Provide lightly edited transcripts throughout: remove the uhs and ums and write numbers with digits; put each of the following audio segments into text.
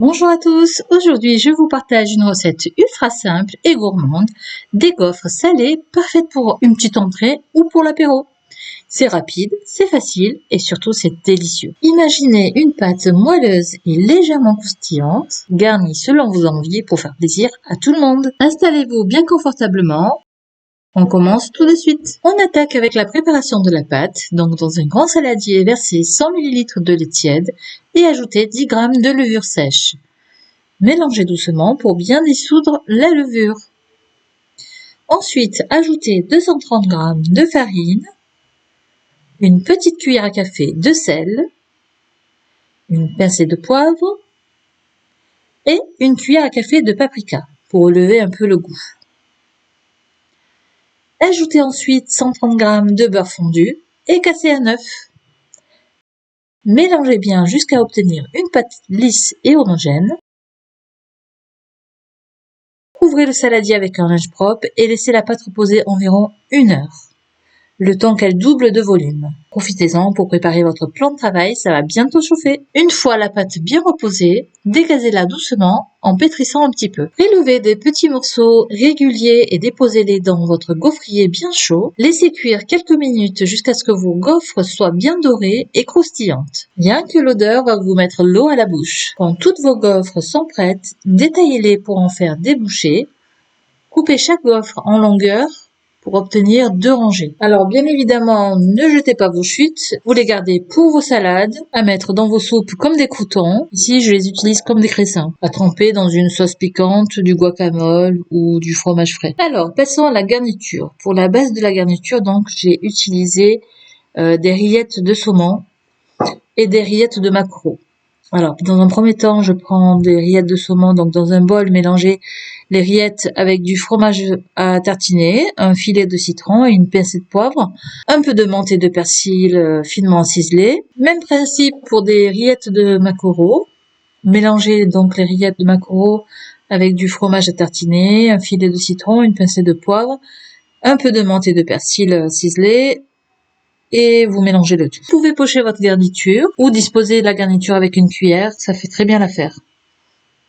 Bonjour à tous, aujourd'hui je vous partage une recette ultra simple et gourmande des gaufres salées parfaites pour une petite entrée ou pour l'apéro. C'est rapide, c'est facile et surtout c'est délicieux. Imaginez une pâte moelleuse et légèrement croustillante, garnie selon vos envies pour faire plaisir à tout le monde. Installez-vous bien confortablement. On commence tout de suite. On attaque avec la préparation de la pâte. Donc dans un grand saladier, versez 100 ml de lait tiède et ajoutez 10 g de levure sèche. Mélangez doucement pour bien dissoudre la levure. Ensuite, ajoutez 230 g de farine, une petite cuillère à café de sel, une pincée de poivre et une cuillère à café de paprika pour relever un peu le goût. Ajoutez ensuite 130 g de beurre fondu et cassez un œuf. Mélangez bien jusqu'à obtenir une pâte lisse et homogène. Couvrez le saladier avec un linge propre et laissez la pâte reposer environ 1 heure, le temps qu'elle double de volume. Profitez-en pour préparer votre plan de travail, ça va bientôt chauffer. Une fois la pâte bien reposée, dégazez-la doucement en pétrissant un petit peu. Prélevez des petits morceaux réguliers et déposez-les dans votre gaufrier bien chaud. Laissez cuire quelques minutes jusqu'à ce que vos gaufres soient bien dorées et croustillantes. Rien que l'odeur va vous mettre l'eau à la bouche. Quand toutes vos gaufres sont prêtes, détaillez-les pour en faire des bouchées. Coupez chaque gaufre en longueur pour obtenir 2 rangées. Alors bien évidemment, ne jetez pas vos chutes, vous les gardez pour vos salades, à mettre dans vos soupes comme des croûtons. Ici, je les utilise comme des cressins, à tremper dans une sauce piquante, du guacamole ou du fromage frais. Alors, passons à la garniture. Pour la base de la garniture, donc, j'ai utilisé des rillettes de saumon et des rillettes de maquereau. Alors, dans un premier temps, je prends des rillettes de saumon, donc dans un bol, mélangez les rillettes avec du fromage à tartiner, un filet de citron et une pincée de poivre, un peu de menthe et de persil finement ciselé. Même principe pour des rillettes de maquereau. Mélangez donc les rillettes de maquereau avec du fromage à tartiner, un filet de citron, une pincée de poivre, un peu de menthe et de persil ciselé, et vous mélangez le tout. Vous pouvez pocher votre garniture ou disposer la garniture avec une cuillère, ça fait très bien l'affaire.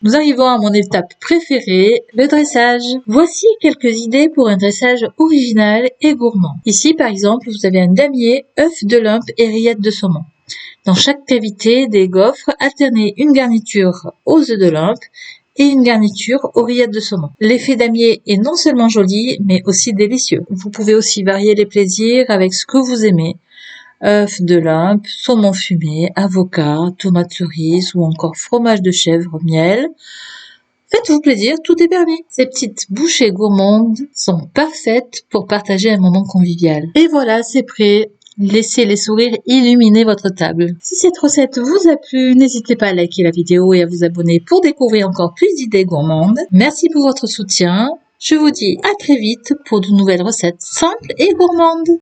Nous arrivons à mon étape préférée, le dressage. Voici quelques idées pour un dressage original et gourmand. Ici, par exemple, vous avez un damier, œuf de lump et rillettes de saumon. Dans chaque cavité des gaufres, alternez une garniture aux œufs de lump et une garniture aux rillettes de saumon. L'effet damier est non seulement joli, mais aussi délicieux. Vous pouvez aussi varier les plaisirs avec ce que vous aimez. Œufs de lump, saumon fumé, avocat, tomates cerises ou encore fromage de chèvre, miel. Faites-vous plaisir, tout est permis. Ces petites bouchées gourmandes sont parfaites pour partager un moment convivial. Et voilà, c'est prêt. Laissez les sourires illuminer votre table. Si cette recette vous a plu, n'hésitez pas à liker la vidéo et à vous abonner pour découvrir encore plus d'idées gourmandes. Merci pour votre soutien. Je vous dis à très vite pour de nouvelles recettes simples et gourmandes.